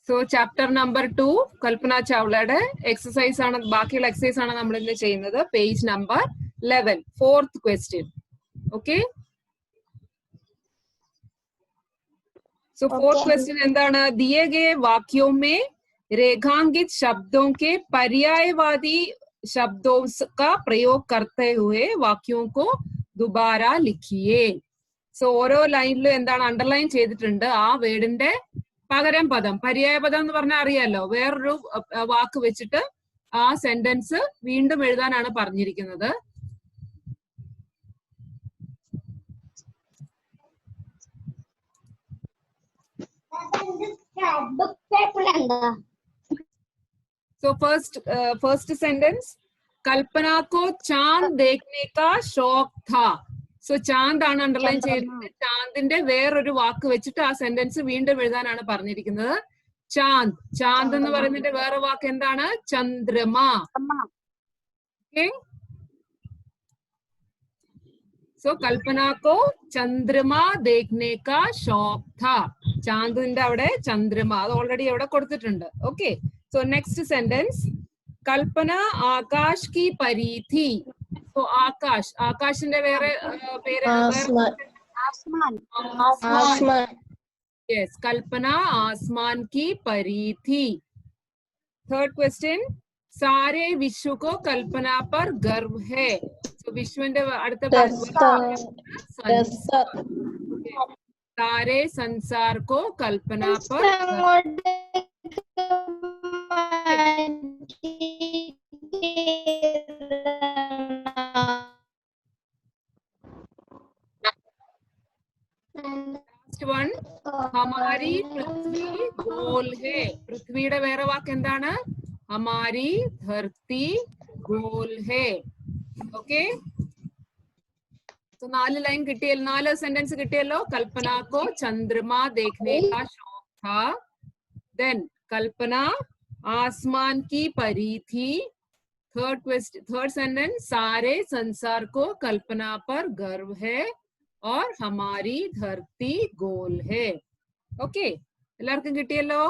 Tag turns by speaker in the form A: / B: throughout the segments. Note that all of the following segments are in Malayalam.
A: So chapter number 2 Kalpana Chawlade exercise ആണ് ബാക്കിയുള്ള exercise ആണ് നമ്മൾ ഇന്ന് ചെയ്യുന്നത്. Page number 11 fourth question. Okay. So fourth question എന്താണ്? दिए गए वाक्यों में रेखांकित शब्दों के पर्यायवादी शब्दों का प्रयोग करते हुए वाक्यों को दोबारा लिखिए. So ഓരോ ലൈനിലും എന്താണ് അണ്ടർലൈൻ ചെയ്തിട്ടുണ്ട് ആ വേർഡിന്റെ പകരം പദം. പര്യായ പദം എന്ന് പറഞ്ഞാൽ അറിയാലോ, വേറൊരു വാക്ക് വെച്ചിട്ട് ആ സെന്റൻസ് വീണ്ടും എഴുതാനാണ് പറഞ്ഞിരിക്കുന്നത്. So first sentence, कल्पना को चांद देखने का शौक था. സോ ചാന്ത് ആണ് അണ്ടർലൈൻ ചെയ്തിട്ട് ചാന്തിന്റെ വേറൊരു വാക്ക് വെച്ചിട്ട് ആ സെന്റൻസ് വീണ്ടും എഴുതാനാണ് പറഞ്ഞിരിക്കുന്നത്. ചാന്ത്, ചാന്ത് എന്ന് പറയുന്നതിന്റെ വേറെ വാക്ക് എന്താണ്? ചന്ദ്രമ. ഓക്കെ, സോ കൽപ്പനാക്കോ ചന്ദ്രമ ദേഖ്നെ കാ ഷോക്ക് ഥാ. ചാന്തിന്റെ അവിടെ ചന്ദ്രമ, അത് ഓൾറെഡി അവിടെ കൊടുത്തിട്ടുണ്ട്. ഓക്കെ, സോ നെക്സ്റ്റ് സെന്റൻസ്, കൽപ്പന ആകാശ് की परी थी. तो आकाश, आकाशिന്റെ വേറെ പേര് आसमान. Yes, कल्पना आसमान की परी थी. Third question, सारे विश्व को कल्पना पर गर्व है. So विश्वന്റെ അടുത്ത सारे संसार को कल्पना पर Last one, हमारी पृथ्वी गोल है. പൃഥ്വിയുടെ വേറെ വാക്ക് എന്താണ്? हमारी धरती गोल है. ഓക്കെ, तो 4 लाइन കിട്ടിയല്ലോ, 4 സെന്റൻസ് കിട്ടിയല്ലോ. कल्पना को चंद्रमा देखने का शौक था. Then कल्पना आसमान की परी थी. थर्ड सेंटेंस, सारे संसार को कल्पना पर गर्व है और हमारी धरती गोल है. ओके, എല്ലാവർക്കും കിട്ടിയല്ലോ?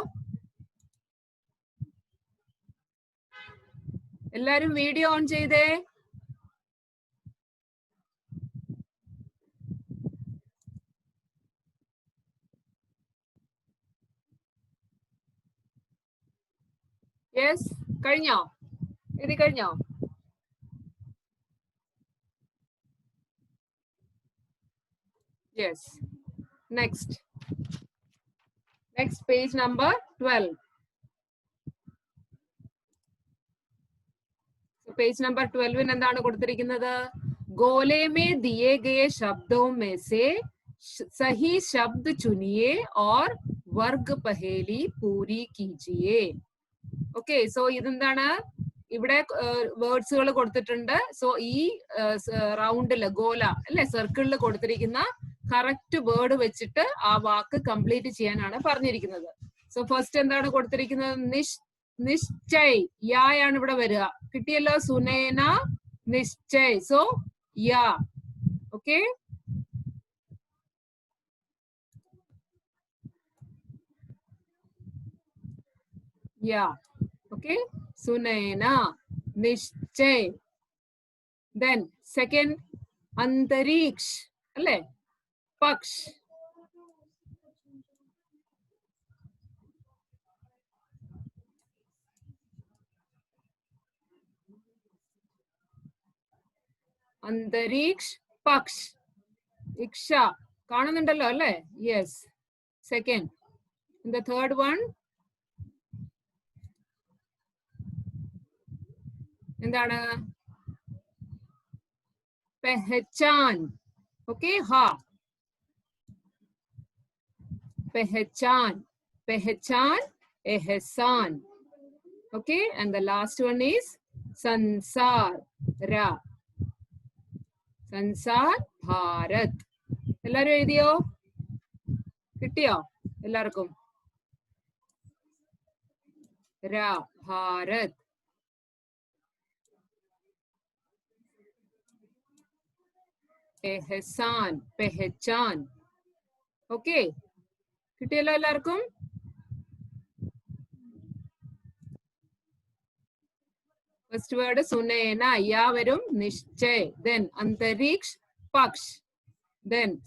A: എല്ലാരും വീഡിയോ ഓൺ ചെയ്തേ. യെസ്, കഴിഞ്ഞോ? എഴുതി കഴിഞ്ഞോ? Yes. Next page number 12. So page number 12 इन എന്താണ് കൊടുത്തിരിക്കുന്നത്? गोले में दिए गए शब्दों में से सही शब्द चुनिए और वर्ग पहेली पूरी कीजिए. Okay, so ഇതെന്താണ്? ഇവിടെ വേർഡ്സുകൾ കൊടുത്തിട്ടുണ്ട്. സോ ഈ റൗണ്ടില് ഗോല അല്ലെ, സർക്കിളിൽ കൊടുത്തിരിക്കുന്ന കറക്റ്റ് വേർഡ് വെച്ചിട്ട് ആ വാക്ക് കംപ്ലീറ്റ് ചെയ്യാനാണ് പറഞ്ഞിരിക്കുന്നത്. സോ ഫസ്റ്റ് എന്താണ് കൊടുത്തിരിക്കുന്നത്? നിശ്ചയ്, യാണ് ഇവിടെ വരിക. കിട്ടിയല്ലോ? Sunaina Nishchay. So yeah. Okay, yeah. Okay, Sunaina, Nishchay. Then second, अंतरिक्ष अल्ले, पक्ष. अंतरिक्ष पक्ष, इक्षा കാണുന്നുണ്ടല്ലോ അല്ലേ? Yes, second. And the third one എന്താണ്? പെഹച്ചാൻ. ഓക്കെ, ഹാ, പെഹച്ചാൻ, പെഹച്ചാൻ, എഹസാൻ. Okay, and the last one is संसार, रा, संसार भारत. എല്ലാരും എഴുതിയോ? കിട്ടിയോ എല്ലാവർക്കും? रा, भारत. എഹസാൻ, പെഹച്ചാൻ. ഓക്കെ, കിട്ടിയല്ലോ എല്ലാവർക്കും? First word sunena, yavarum nischay. Then antariksh paksh. Then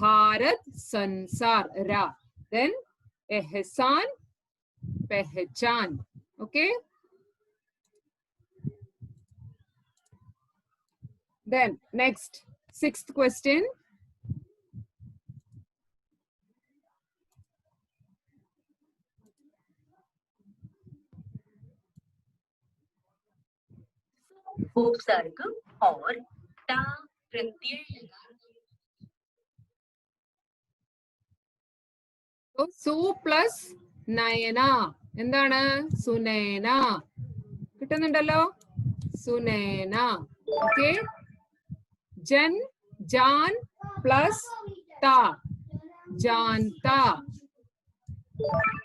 A: bharat sansar ra. Then ehsan pehchan. Okay. Then next, sixth question.
B: उपसर्ग और ता प्रत्यय
A: സു പ്ലസ് നയന എന്താണ്? സുനേന. കിട്ടുന്നുണ്ടല്ലോ? സുനേന. ഓക്കെ. ജൻ ജാൻ പ്ലസ് ത ജാൻത.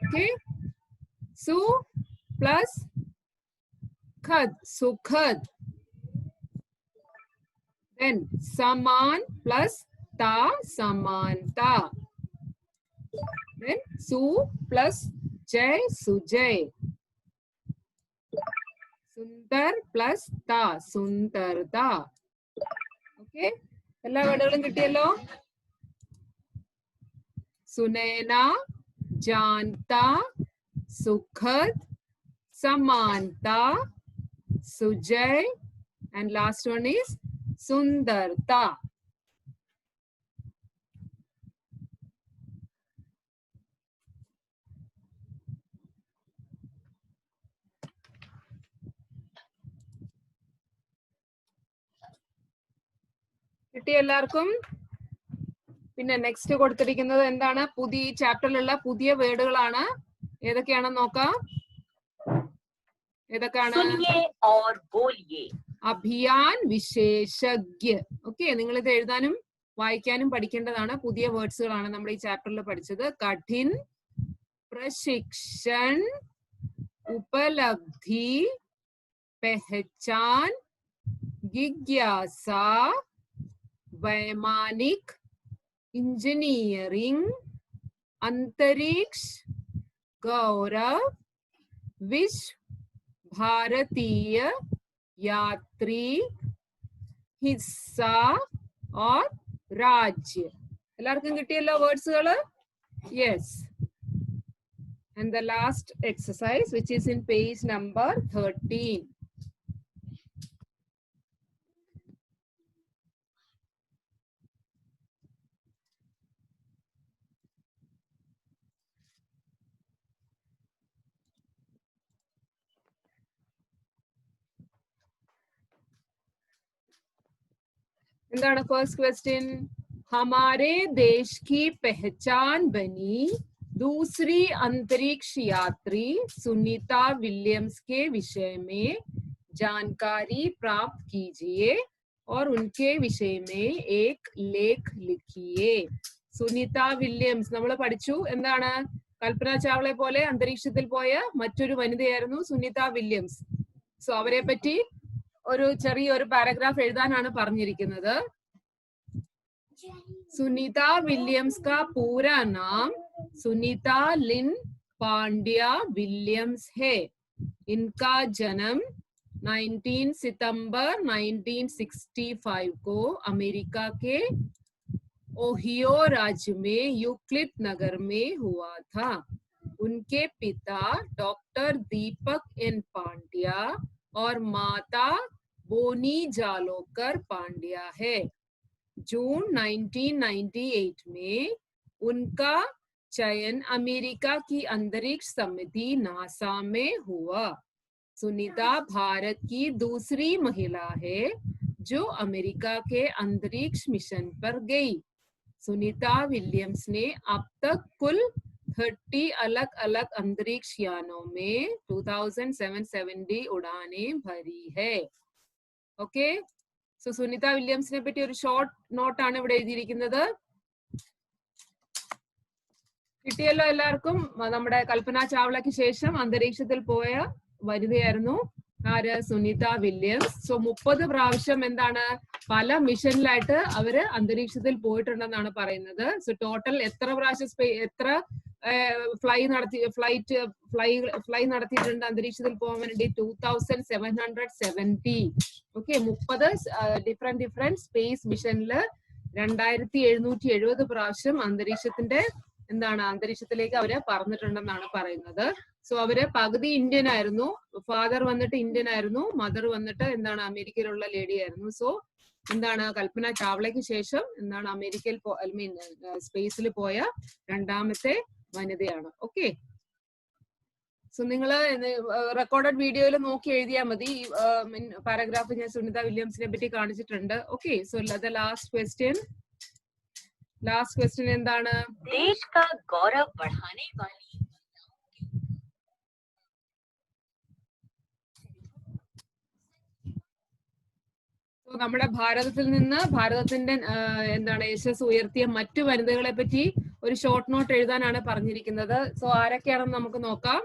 A: ഓക്കെ. സു പ്ലസ് ഖദ് Sukhad. Then saman plus ta samanta. Then su plus jay sujay. Sundar plus ta sundarta. Okay. എല്ലാ വേർഡുകളും കിട്ടിയല്ലോ? സുനേന, ജാൻത, Sukhad, സമാൻത, Sujay, and last one is Sundarta. കിട്ടിയ എല്ലാവർക്കും? പിന്നെ നെക്സ്റ്റ് കൊടുത്തിരിക്കുന്നത് എന്താണ്? പുതിയ ചാപ്റ്ററിലുള്ള പുതിയ വേർഡുകളാണ്. ഏതൊക്കെയാണെന്ന് നോക്കാം. ഏതൊക്കെയാണ്? അഭിയാൻ വിശേഷജ്ഞ. ഓക്കെ, നിങ്ങൾ ഇത് എഴുതാനും വായിക്കാനും പഠിക്കേണ്ടതാണ്. പുതിയ വേർഡ്സുകളാണ് നമ്മൾ ഈ ചാപ്റ്ററിൽ പഠിച്ചത്. കഠിൻ, പ്രശിക്ഷൺ, ഉപലബ്ധി, പെഹചാൻ, ജിജ്ഞാസ, വൈമാനിക്, इंजीनियरिंग, अंतरिक्ष, गौरव, विश्व, भारतीय, यात्री, हिस्सा और राज्य. എല്ലാവർക്കും കിട്ടിയല്ലോ വേർഡ്സുകള്? Yes. And the last exercise, which is in page number 13. എന്താണ് ഫസ്റ്റ് ക്വസ്റ്റ്യൻ? हमारे देश की पहचान बनी दूसरी अंतरिक्ष यात्री सुनीता विलियम्स के विषय में जानकारी प्राप्त कीजिए और उनके विषय में एक लेख लिखिए. സുനിത വില്യംസ് നമ്മൾ പഠിച്ചു. എന്താണ്? കൽപ്പന ചാവളയെ പോലെ അന്തരീക്ഷത്തിൽ പോയ മറ്റൊരു വനിതയായിരുന്നു സുനിത വില്യംസ്. സോ അവരെ പറ്റി ഒരു ചെറിയൊരു പാരഗ്രാഫ് എഴുതാനാണ് പറഞ്ഞിരിക്കുന്നത്. सुनीता विलियम्स का पूरा नाम सुनीता लिन पांड्या विलियम्स है. इनका जन्म 19 सितंबर 1965 को अमेरिका के ओहियो राज्य में यूक्लिड नगर में हुआ था. उनके पिता डॉक्टर दीपक एन पांड्या और माता बोनी जालोकर पांड्या है. जून 1998 में उनका चयन अमेरिका की अंतरिक्ष समिति नासा में हुआ. सुनीता भारत की दूसरी महिला है जो अमेरिका के अंतरिक्ष मिशन पर गई. सुनीता विलियम्स ने अब तक कुल 30 अलग अलग अंतरिक्ष यानों में 2770 उड़ानें भरी है. ओके. സോ സുനിത വില്യംസിനെ പറ്റി ഒരു ഷോർട്ട് നോട്ടാണ് ഇവിടെ എഴുതിയിരിക്കുന്നത്. കിട്ടിയല്ലോ എല്ലാവർക്കും? നമ്മുടെ കൽപ്പന ചാവളയ്ക്ക് ശേഷം അന്തരീക്ഷത്തിൽ പോയ വനിതയായിരുന്നു ആര്? സുനിത വില്യംസ്. സോ 30 പ്രാവശ്യം എന്താണ് പല മിഷനിലായിട്ട് അവര് അന്തരീക്ഷത്തിൽ പോയിട്ടുണ്ടെന്നാണ് പറയുന്നത്. സോ ടോട്ടൽ എത്ര പ്രാവശ്യം എത്ര ഫ്ലൈ നടത്തിയിട്ടുണ്ട് അന്തരീക്ഷത്തിൽ പോകാൻ വേണ്ടി 2770. ഓക്കെ, 30 ഡിഫറെന്റ് സ്പേസ് മിഷനില് 2770 പ്രാവശ്യം അന്തരീക്ഷത്തിലേക്ക് അവര് പറന്നിട്ടുണ്ടെന്നാണ് പറയുന്നത്. സോ അവര് പകുതി ഇന്ത്യൻ ആയിരുന്നു. ഫാദർ വന്നിട്ട് ഇന്ത്യൻ ആയിരുന്നു, മദർ വന്നിട്ട് അമേരിക്കയിലുള്ള ലേഡി ആയിരുന്നു. സോ കൽപ്പന ചാവളയ്ക്ക് ശേഷം അമേരിക്കയിൽ സ്പേസിൽ പോയ രണ്ടാമത്തെ വനിതയാണ്. ഓക്കെ, സോ നിങ്ങള് റെക്കോർഡഡ് വീഡിയോയിൽ നോക്കി എഴുതിയാൽ മതി. പാരഗ്രാഫ് ഞാൻ സുനിത വില്യംസിനെ പറ്റി കാണിച്ചിട്ടുണ്ട്. Okay, so the last question എന്താണ്?
B: ദേശ് കാ ഗൗരവ് ബഢാനെ വാലി
A: നമ്മുടെ ഭാരതത്തിന്റെ യശസ് ഉയർത്തിയ മറ്റു വനിതകളെ പറ്റി ഒരു ഷോർട്ട് നോട്ട് എഴുതാനാണ് പറഞ്ഞിരിക്കുന്നത്. സോ ആരൊക്കെയാണെന്ന് നമുക്ക് നോക്കാം.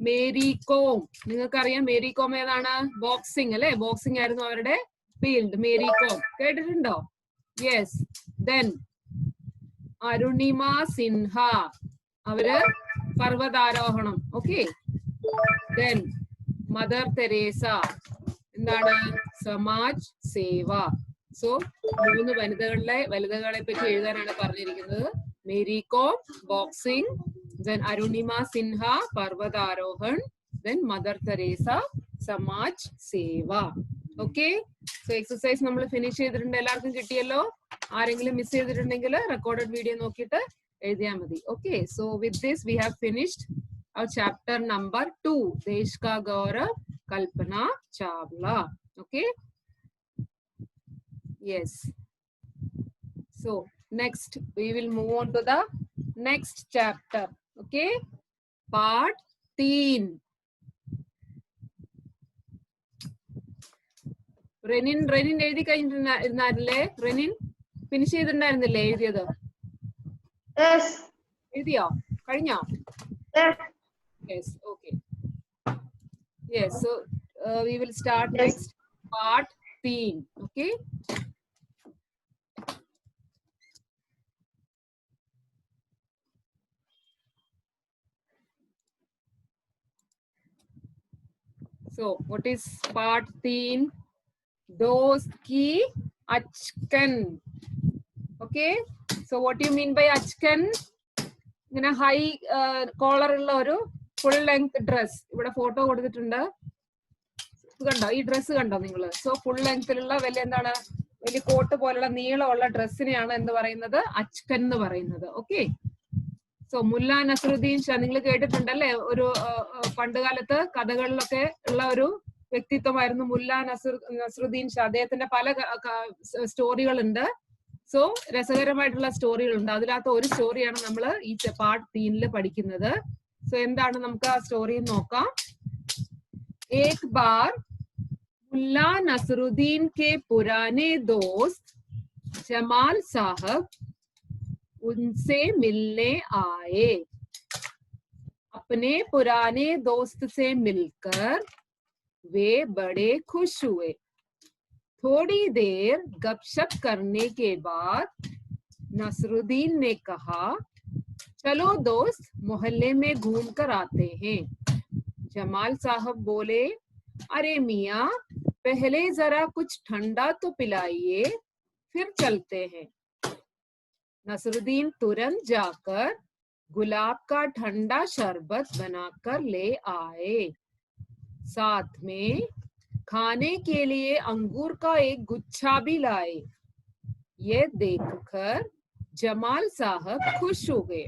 A: മേരി കോം, നിങ്ങൾക്കറിയാം മേരി കോം ഏതാണ്? ബോക്സിംഗ് അല്ലെ, ബോക്സിംഗ് ആയിരുന്നു അവരുടെ ഫീൽഡ്. മേരി കോം കേട്ടിട്ടുണ്ടോ? യെസ്. ദെൻ അരുണിമ സിൻഹ, അവര് പർവ്വതാരോഹണം. ഓക്കെ. ദെൻ മദർ തെരേസ, സമാജ് സേവ. സോ 3 വനിതകളെ പറ്റി എഴുതാനാണ് പറഞ്ഞിരിക്കുന്നത്. മേരി കോം ബോക്സിംഗ്, ദെൻ അരുണിമ സിൻഹ പർവ്വതാരോഹൺ, ദെൻ മദർ തെരേസ സമാജ് സേവ. ഓക്കെ, സോ എക്സസൈസ് നമ്മൾ ഫിനിഷ് ചെയ്തിട്ടുണ്ട്. എല്ലാവർക്കും കിട്ടിയല്ലോ? ആരെങ്കിലും മിസ് ചെയ്തിട്ടുണ്ടെങ്കിൽ റെക്കോർഡഡ് വീഡിയോ നോക്കിയിട്ട് എഴുതിയാൽ മതി. Okay, so with this we have finished our chapter number 2, Desh Ka Gaurav, Kalpana Chawla. Okay, yes. So next we will move on to the next chapter. Okay, part 3. Renin എഴുതി കഴിഞ്ഞിരുന്നായിരുന്നില്ലേ? റെനിൻ ഫിനിഷ് ചെയ്തിട്ടുണ്ടായിരുന്നില്ലേ എഴുതിയത്? എഴുതിയോ? കഴിഞ്ഞോ? Yes, okay. Yes, so we will start next part 3. Okay, so what is part 3? Dost ki achkan. Okay, so what do you mean by achkan? ഇങ്ങനെ ഹൈ കോളർ ഉള്ള ഒരു ഫുൾ ലെങ്ത് ഡ്രസ്. ഇവിടെ ഫോട്ടോ കൊടുത്തിട്ടുണ്ട്, കണ്ടോ? ഈ ഡ്രസ് കണ്ടോ നിങ്ങള്? സോ ഫുൾ ലെങ്തിലുള്ള വലിയ കോട്ട് പോലുള്ള നീളമുള്ള ഡ്രസ്സിനെയാണ് എന്ത് പറയുന്നത്? അച്കൻ എന്ന് പറയുന്നത്. ഓക്കെ, സോ മുല്ല നസറുദ്ദീൻ ഷാ നിങ്ങൾ കേട്ടിട്ടുണ്ടല്ലേ? ഒരു പണ്ടുകാലത്ത് കഥകളിലൊക്കെ ഉള്ള ഒരു വ്യക്തിത്വമായിരുന്നു മുല്ല നസറുദ്ദീൻ ഷാ. അദ്ദേഹത്തിന്റെ പല സ്റ്റോറികളുണ്ട്. സോ രസകരമായിട്ടുള്ള സ്റ്റോറികളുണ്ട്. അതിനകത്ത് ഒരു സ്റ്റോറിയാണ് നമ്മൾ ഈ പാർട്ട് 3 പഠിക്കുന്നത്. സോ എന്താണ്, നമുക്ക് ആ സ്റ്റോറി നോക്കാം. ഏക് ബാർ മുല്ല നസറുദ്ദീൻ के पुराने दोस्त जमाल साहब उनसे मिलने आए. अपने पुराने दोस्त से मिलकर वे बड़े खुश हुए. थोड़ी देर गपशप करने के बाद नसरुद्दीन ने कहा, चलो दोस्त मोहल्ले में घूम कर आते हैं. जमाल साहब बोले, अरे मियाँ पहले जरा कुछ ठंडा तो पिलाइए, फिर चलते हैं. नसरुद्दीन तुरंत जाकर गुलाब का ठंडा शरबत बनाकर ले आए. साथ में खाने के लिए अंगूर का एक गुच्छा भी लाए. ये देखकर जमाल साहब खुश हो गए.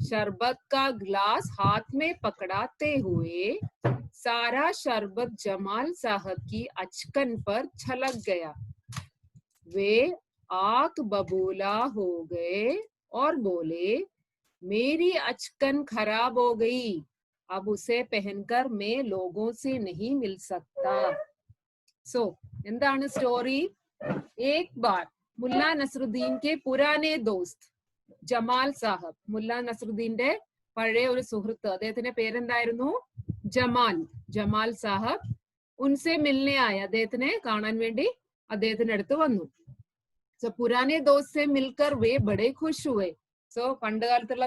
A: शरबत का गिलास हाथ में पकड़ाते हुए सारा शरबत जमाल साहब की अचकन पर छलक गया. वे आग बबूला हो गए और बोले, मेरी अचकन खराब हो गई, अब उसे पहनकर मैं लोगों से नहीं मिल सकता. सो എന്താണ് സ്റ്റോറി? ഏക് ബാർ മുല്ല നസറുദ്ദീൻ के पुराने दोस्त ജമാൽ സാഹബ്, മുല്ല നസറുദ്ദീന്റെ പഴയ ഒരു സുഹൃത്ത്, അദ്ദേഹത്തിന്റെ പേരെന്തായിരുന്നു? ജമാൽ സാഹബ്. ഉൻസെ മിൽനെ ആയ, അദ്ദേഹത്തിനെ കാണാൻ വേണ്ടി അദ്ദേഹത്തിന്റെ അടുത്ത് വന്നു. സോ പുരാനെ ദോസ്ത് സെ മിൽക്കർ വേ ബഡേ ഖുഷ് ഹുവേ. സോ പണ്ട് കാലത്തുള്ള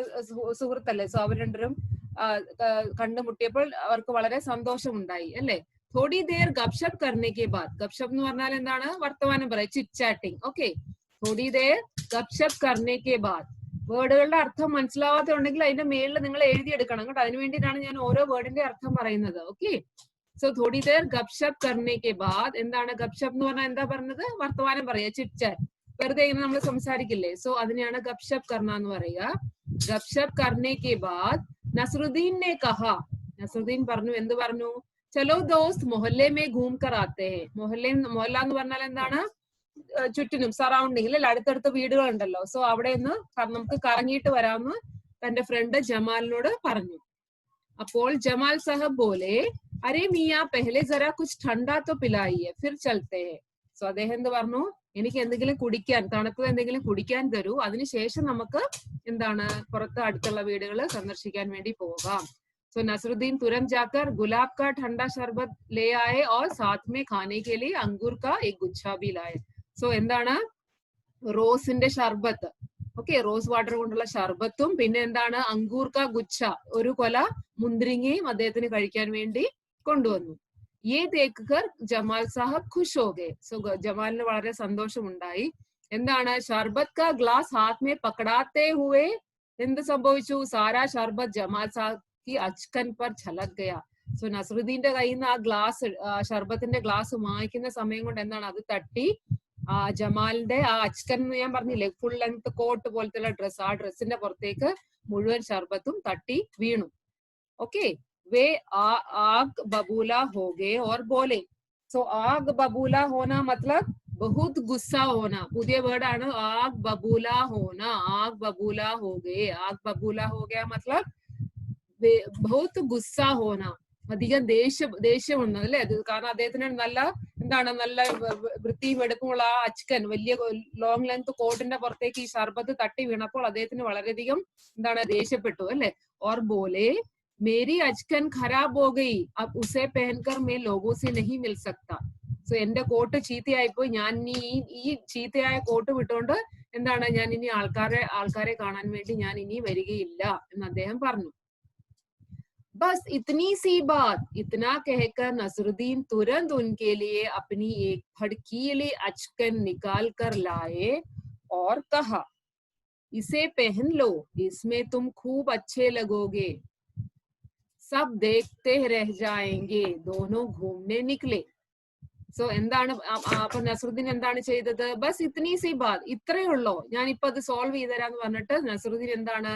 A: സുഹൃത്തല്ലേ. സോ അവർ രണ്ടുപേരും കണ്ടുമുട്ടിയപ്പോൾ അവർക്ക് വളരെ സന്തോഷമുണ്ടായി അല്ലെ. തോടി ദേർ ഗപ്ഷപ്പ് കർണേക്ക് ബാദ്, ഗപ്ഷപ്പ് എന്ന് പറഞ്ഞാൽ എന്താണ്, വർത്തമാനം പറയാം, ചിറ്റ് ചാറ്റിംഗ്. ഓക്കെ, തോടി ദേർ ഗപ്ഷപ്പ് കർണേക്ക് ബാദ്. വേർഡുകളുടെ അർത്ഥം മനസ്സിലാവാത്തുണ്ടെങ്കിൽ അതിന്റെ മേളിൽ നിങ്ങൾ എഴുതിയെടുക്കണം കേട്ടോ. അതിനു വേണ്ടിയിട്ടാണ് ഞാൻ ഓരോ വേർഡിന്റെ അർത്ഥം പറയുന്നത്. ഓക്കെ, സോ തോടി ദേർ ഗപ്ഷപ്പ് കർണേക്ക് ബാദ്. എന്താണ് ഗപ്ഷപ്പ് എന്ന് പറഞ്ഞാൽ? എന്താ പറഞ്ഞത്? വർത്തമാനം പറയാ, ചിറ്റ് ചാറ്റ്, വെറുതെ ഇങ്ങനെ നമ്മൾ സംസാരിക്കില്ലേ. സോ അതിനെയാണ് ഗപ്ഷപ്പ് കർണ എന്ന് പറയുക. ഗപ്ഷപ്പ് കർണേക്ക് ബാദ് നസ്രുദ്ദീൻ ने कहा, നസ്രുദ്ദീൻ പറഞ്ഞു, എന്ത് പറഞ്ഞു? ചലോ ദോസ്ത് മൊഹല്ലെ മേ ഘൂം കർ ആത്തെ ഹെ. മൊഹല്ല എന്ന് പറഞ്ഞാൽ എന്താണ്? ചുറ്റിനും, സറൗണ്ടിങ്ങിൽ അല്ലെ, അടുത്തടുത്ത വീടുകൾ ഉണ്ടല്ലോ. സോ അവിടെ നിന്ന് നമുക്ക് കറങ്ങിയിട്ട് വരാമെന്ന് തന്റെ ഫ്രണ്ട് ജമാലിനോട് പറഞ്ഞു. അപ്പോൾ ജമാൽ സാഹബ് ബോലെ, അരേ മിയാ പെഹ്ലെ ജറാ കുച്ച് ठंडा तो पिलाइए फिर चलते हैं. സോ അദ്ദേഹം എന്ത് പറഞ്ഞു? എനിക്ക് എന്തെങ്കിലും കുടിക്കാൻ, തണുത്തത് എന്തെങ്കിലും കുടിക്കാൻ തരൂ, അതിനുശേഷം നമുക്ക് എന്താണ് പുറത്ത് അടുത്തുള്ള വീടുകൾ സന്ദർശിക്കാൻ വേണ്ടി പോകാം. सो नसरुद्दीन तुरंत जाकर गुलाब का ठंडा शरबत ले आए और साथ में खाने के लिए अंगूर का एक गुच्छा भी लाए. सो എന്താണ്? റോസിന്റെ ഷർബത്ത്. ഓക്കെ, റോസ് വാട്ടർ കൊണ്ടുള്ള ഷർബത്തും പിന്നെ എന്താണ്? അങ്കൂർ കാ ഗുച്ഛ, ഒരു കൊല മുന്തിരിങ്ങയും അദ്ദേഹത്തിന് കഴിക്കാൻ വേണ്ടി കൊണ്ടുവന്നു. യേ ദേഖ്കർ ജമാൽ സാഹബ് ഖുഷ് ഹോ ഗയെ. സോ ജമാലിന് വളരെ സന്തോഷമുണ്ടായി. എന്താണ്? ഷർബത്ത് കാ ഗ്ലാസ് ഹാത്ത് മേ പകടാത്തെ ഹുവേ എന്ത് സംഭവിച്ചു? സാരാ ഷർബത്ത് ജമാൽ സാഹബ് അച്കൻ പർ ഛലക് ഗയ. സോ നസ്രുദ്ദീന്റെ കയ്യിൽ നിന്ന് ആ ഗ്ലാസ്, ഷർബത്തിന്റെ ഗ്ലാസ് വാങ്ങിക്കുന്ന സമയം കൊണ്ട് എന്താണ്, അത് തട്ടി ജമാലിന്റെ ആ അച്കൻ എന്ന് ഞാൻ പറഞ്ഞില്ലേ, ഫുൾ ലെങ്ത് കോട്ട് പോലത്തെ ഡ്രസ്, ആ ഡ്രസ്സിന്റെ പുറത്തേക്ക് മുഴുവൻ ഷർബത്തും തട്ടി വീണു. ഓക്കെ, വേ ആഗ് ബബൂല ഹോ ഗേ ഓർ ബോലെ. സോ ആഗ് ബബൂല ഹോന മത്ലബ് बहुत गुस्सा होना. പുതിയ വേർഡാണ് ആഗ് ബബൂല ഹോന. ആഗ് ബബൂല ഹോ ഗേ. ആഗ് ബബൂല ഹോ ഗയ മത്ലബ് ബഹുത് ഗുസ്സ ഹോന, അധികം ദേഷ്യം വന്നത് അല്ലെ. കാരണം അദ്ദേഹത്തിന് നല്ല എന്താണ്, നല്ല വൃത്തിയും എടുപ്പുമുള്ള ആ അച്കൻ, വലിയ ലോങ് ലെങ്ത് കോട്ടിന്റെ പുറത്തേക്ക് ഈ ഷർബത്ത് തട്ടി വീണപ്പോൾ അദ്ദേഹത്തിന് വളരെയധികം എന്താണ്, ദേഷ്യപ്പെട്ടു അല്ലെ. ഓർ ബോലെ മേരി അച്കൻ ഖരാബ് ഹോ ഗയി, അബ് ഉസെ പെഹൻകർ മേ ലോഗോ സെ നഹീ മിൽ സക്ത. സോ എന്റെ കോട്ട് ചീത്തയായിപ്പോയി, ഞാൻ ഈ ചീത്തയായ കോട്ട് വിട്ടുകൊണ്ട് എന്താണ്, ഞാൻ ഇനി ആൾക്കാരെ കാണാൻ വേണ്ടി ഞാൻ ഇനി വരികയില്ല എന്ന് അദ്ദേഹം പറഞ്ഞു. बस इतनी सी बात, इतना कहकर नसरुद्दीन तुरंत उनके लिए अपनी एक भड़कीली अचकन निकाल कर लाए और कहा, इसे पहन लो, इसमें तुम खूब अच्छे लगोगे, सब देखते रह जाएंगे. दोनों घूमने निकले. സോ എന്താണ് അപ്പൊ നസറുദ്ദീൻ എന്താണ് ചെയ്തത്? ബസ് ഇത്നി സി ബാത്, ഇത്രയേ ഉള്ളോ, ഞാൻ ഇപ്പൊ അത് സോൾവ് ചെയ്തുതരാന്ന് പറഞ്ഞിട്ട് നസറുദ്ദീൻ എന്താണ്,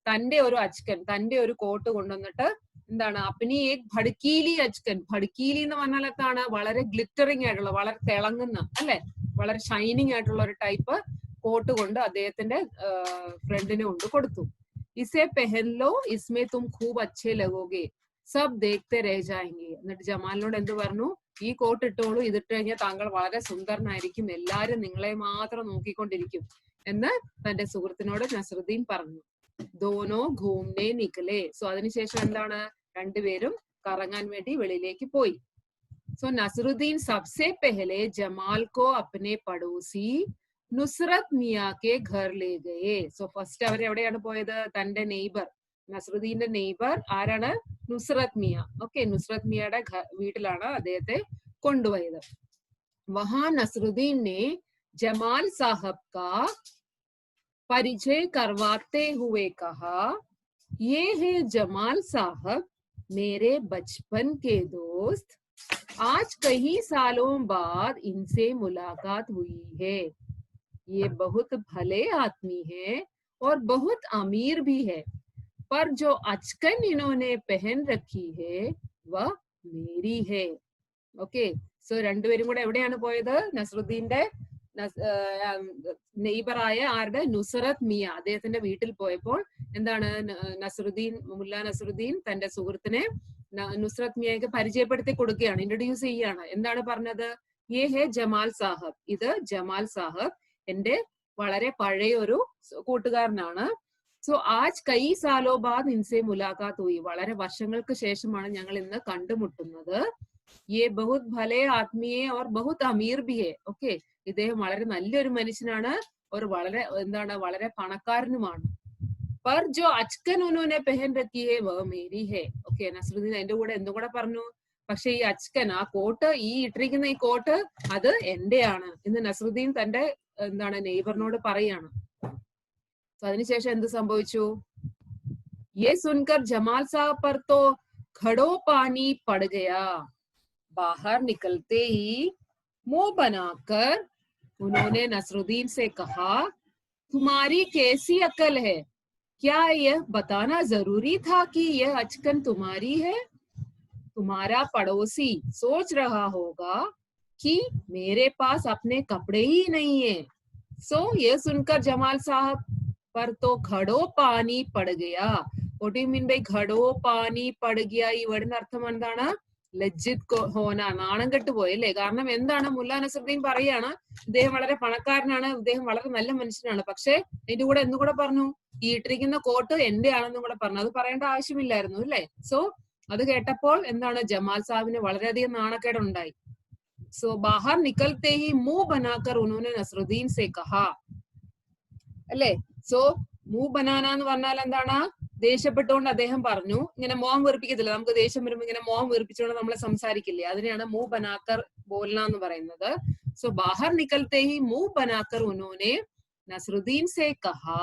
A: തന്റെ ഒരു അച്കൻ, തന്റെ ഒരു കോട്ട് കൊണ്ടുവന്നിട്ട് എന്താണ്, അപ്പനി ഏക് ഭടുക്കീലി അച്കൻ. ഭടുക്കീലി എന്ന് പറഞ്ഞാൽ എന്താണ്? വളരെ ഗ്ലിറ്ററിങ് ആയിട്ടുള്ള, വളരെ തിളങ്ങുന്ന അല്ലെ, വളരെ ഷൈനിങ് ആയിട്ടുള്ള ഒരു ടൈപ്പ് കോട്ട് കൊണ്ട് അദ്ദേഹത്തിന്റെ ഫ്രണ്ടിന് കൊണ്ട് കൊടുത്തു. ഇസേ പെഹൻലോ ഇസ്മേ തും ഖൂബ് അച്ഛേ ലഗോഗെ, സബ് ദേഖ്തെ രഹ് ജായെംഗെ. എന്നിട്ട് ജമാലിനോട് എന്ത് പറഞ്ഞു? ഈ കോട്ട് ഇട്ടോളൂ, ഇതിട്ട് കഴിഞ്ഞാൽ താങ്കൾ വളരെ സുന്ദരനായിരിക്കും, എല്ലാരും നിങ്ങളെ മാത്രം നോക്കിക്കൊണ്ടിരിക്കും എന്ന് തന്റെ സുഹൃത്തിനോട് നസറുദ്ദീൻ പറഞ്ഞു. ദോനോ ഘൂംനെ നിക്കലേ. സോ അതിനുശേഷം എന്താണ്, രണ്ടുപേരും കറങ്ങാൻ വേണ്ടി വെളിയിലേക്ക് പോയി. സോ നസറുദ്ദീൻ സബ്സെ പെഹലെ ജമാൽ കോ അപ്നെ പടോസി നുസ്രത് മിയ കെ ഘർ ലേ ഗയേ. സോ ഫസ്റ്റ് അവർ എവിടെയാണ് പോയത്? തന്റെ നെയ്ബർ, നസറുദ്ദീന്റെ നെയ്ബർ ആരാണ്? നുസ്രത് മിയ. ഓക്കെ, നുസ്രത് മിയയുടെ വീട്ടിലാണ് അദ്ദേഹത്തെ കൊണ്ടുപോയത്. വഹാ നസറുദ്ദീൻ ने जमाल साहब का परिचय करवाते हुए कहा, ये है जमाल साहब, मेरे बचपन के दोस्त, आज कई सालों बाद इनसे मुलाकात हुई है. ये बहुत भले आदमी है और बहुत अमीर भी है, पर जो अचकन इन्होंने पहन रखी है वह मेरी है. ഓക്കെ, സോ രണ്ടുപേരും കൂടെ എവിടെയാണ് പോയത്? നസറുദ്ദീന്റെ നെയ്ബറായ ആരുടെ? നുസ്രത് മിയ, അദ്ദേഹത്തിന്റെ വീട്ടിൽ പോയപ്പോൾ എന്താണ്, നസറുദ്ദീൻ, മുല്ല നസറുദ്ദീൻ തന്റെ സുഹൃത്തിനെ നുസ്രത് മിയക്ക് പരിചയപ്പെടുത്തി കൊടുക്കുകയാണ്, ഇൻട്രൊഡ്യൂസ് ചെയ്യാണ്. എന്താണ് പറഞ്ഞത്? യേ ഹേ ജമാൽ സാഹബ്, ഇത് ജമാൽ സാഹബ് എന്റെ വളരെ പഴയ ഒരു കൂട്ടുകാരനാണ്. സോ ആജ് കൈ സാലോ ബാദ് ഇൻസെ മുലാഖാത്ത് ഹുയി, വളരെ വർഷങ്ങൾക്ക് ശേഷമാണ് ഞങ്ങൾ ഇന്ന് കണ്ടുമുട്ടുന്നത്. യേ ബഹുത് ഭലേ ആത്മീയെ ഓർ ബഹുത് അമീർ ബി ഹേ. ഓക്കെ, ഇദ്ദേഹം വളരെ നല്ലൊരു മനുഷ്യനാണ്, ഒരു വളരെ എന്താണ്, വളരെ പണക്കാരനുമാണ്. पर जो अचकन उन्होंने पहन रखी है वह मेरी है. ഓക്കെ, നസ്രുദ്ദീൻ അതിന്റെ കൂടെ എന്തും കൂടെ പറഞ്ഞു. പക്ഷെ ഈ അച്കൻ, ആ കോട്ട്, ഈ ഇട്ടിരിക്കുന്ന ഈ കോട്ട് അത് എന്റെയാണ് എന്ന് നസ്രുദ്ദീൻ തന്റെ എന്താണ് നെയ്ബറിനോട് പറയാണ്. അതിനുശേഷം എന്ത് സംഭവിച്ചു? ये सुनकर जमाल साहब पर तो घड़ो पानी पड़ गया. बाहर निकलते ही मुंह बनाकर उन्होंने नसरुद्दीन से कहा, तुम्हारी कैसी अकल है? क्या यह बताना जरूरी था कि यह अचकन तुम्हारी है? तुम्हारा पड़ोसी सोच रहा होगा कि मेरे पास अपने कपड़े ही नहीं है. सो यह सुनकर जमाल साहब पर तो घड़ो पानी पड़ गया. What do you mean by ഘടോ പാനി പട് ഗയ? ഈ വേർഡിന്റെ അർത്ഥം എന്താണ്? ലജ്ജിത് ഹോന, നാണം കെട്ട് പോയി അല്ലേ? കാരണം എന്താണ്, മുല്ല നസറുദ്ദീൻ പറയാണ് ഇദ്ദേഹം വളരെ പണക്കാരനാണ്, ഇദ്ദേഹം വളരെ നല്ല മനുഷ്യനാണ്. പക്ഷെ അതിന്റെ കൂടെ എന്തുകൂടെ പറഞ്ഞു? ഈ ഇട്ടിരിക്കുന്ന കോട്ട് എന്റെ ആണെന്നും കൂടെ പറഞ്ഞു. അത് പറയേണ്ട ആവശ്യമില്ലായിരുന്നു അല്ലേ? സോ അത് കേട്ടപ്പോൾ എന്താണ്, ജമാൽ സാഹിബിന് വളരെയധികം നാണക്കേടുണ്ടായി. സോ ബാഹർ നിക്കൽത്തെ ഹി മുഹ് ബനാക്കർ ഉन्होंने നസറുദ്ദീൻ സെ കഹാ അല്ലേ? സോ മുഹ് ബനാന എന്ന് പറഞ്ഞാൽ എന്താണ്? ദേഷ്യപ്പെട്ടുകൊണ്ട് അദ്ദേഹം പറഞ്ഞു. ഇങ്ങനെ മോഹം വീർപ്പിക്കത്തില്ല, നമുക്ക് ദേഷ്യം വരുമ്പോൾ ഇങ്ങനെ മോഹം വീർപ്പിച്ചുകൊണ്ട് നമ്മൾ സംസാരിക്കില്ലേ, അതിനെയാണ് മുഹ് ബനാക്കർ ബോൽന എന്ന് പറയുന്നത്. സോ ബാഹർ നിക്കൽത്തെ ഹി മുഹ് ബനാക്കർ ഉन्होंने നസറുദ്ദീൻ സെ കഹാ,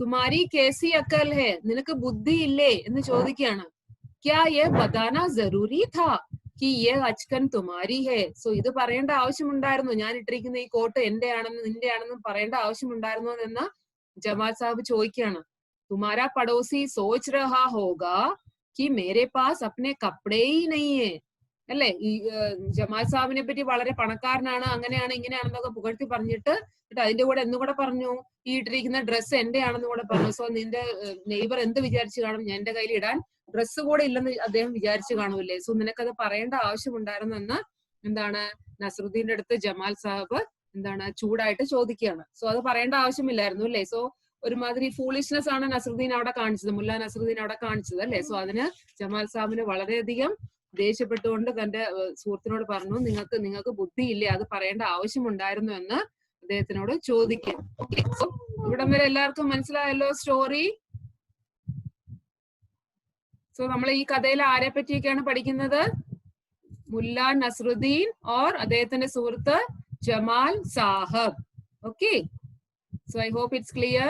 A: തുമാരി കേസി അക്കൽ ഹെ? നിനക്ക് ബുദ്ധി ഇല്ലേ എന്ന് ചോദിക്കുകയാണ്. ക്യാ യഹ് ബതാനാ ജറൂരി താ कि ये अचकन तुम्हारी है? സോ ഇത് പറയേണ്ട ആവശ്യമുണ്ടായിരുന്നു, ഞാൻ ഇട്ടിരിക്കുന്ന ഈ കോട്ട് എന്റെ ആണെന്ന് നിന്റെ ആണെന്നും പറയേണ്ട ആവശ്യമുണ്ടായിരുന്നു എന്ന് ജമാൽ സാഹിബ് ചോദിക്കുകയാണ്. तुम्हारा पड़ोसी सोच रहा होगा कि मेरे पास अपने कपड़े ही नहीं है അല്ലെ? ഈ ജമാൽ സാഹിബിനെ പറ്റി വളരെ പണക്കാരനാണ്, അങ്ങനെയാണ് ഇങ്ങനെയാണെന്നൊക്കെ പുകഴ്ത്തി പറഞ്ഞിട്ട് അതിന്റെ കൂടെ എന്നുകൂടെ പറഞ്ഞു, ഈ ഇട്ടിരിക്കുന്ന ഡ്രസ്സ് എന്റെ ആണെന്ന് കൂടെ പറഞ്ഞു. സോ നിന്റെ നെയ്ബർ എന്ത് വിചാരിച്ചു കാണും, എന്റെ കയ്യിൽ ഇടാൻ ഡ്രസ്സ് കൂടെ ഇല്ലെന്ന് അദ്ദേഹം വിചാരിച്ചു കാണൂല്ലേ? സോ നിനക്കത് പറയേണ്ട ആവശ്യമുണ്ടായിരുന്നു എന്ന് എന്താണ് നസറുദ്ദീന്റെ അടുത്ത് ജമാൽ സാഹിബ് എന്താണ് ചൂടായിട്ട് ചോദിക്കുകയാണ്. സോ അത് പറയേണ്ട ആവശ്യമില്ലായിരുന്നു അല്ലേ? സോ ഒരുമാതിരി ഫൂളിഷ്നെസ് ആണ് നസറുദ്ദീൻ അവിടെ കാണിച്ചത്, മുല്ല നസറുദ്ദീൻ അവിടെ കാണിച്ചത് അല്ലെ? സോ അതിന് ജമാൽ സാഹിബിന് വളരെയധികം ദേഷ്യപ്പെട്ടുകൊണ്ട് തന്റെ സുഹൃത്തിനോട് പറഞ്ഞു, നിങ്ങൾക്ക് ബുദ്ധിയില്ലേ, അത് പറയേണ്ട ആവശ്യമുണ്ടായിരുന്നു എന്ന് അദ്ദേഹത്തിനോട് ചോദിക്കും. സോ ഇവിടം വരെ എല്ലാവർക്കും മനസ്സിലായല്ലോ സ്റ്റോറി? സോ നമ്മൾ ഈ കഥയിൽ ആരെ പറ്റിയൊക്കെയാണ് പഠിക്കുന്നത്? മുല്ല നസറുദ്ദീൻ ഓർ അദ്ദേഹത്തിന്റെ സുഹൃത്ത് Jamal Sahab. Okay, so I hope it's clear.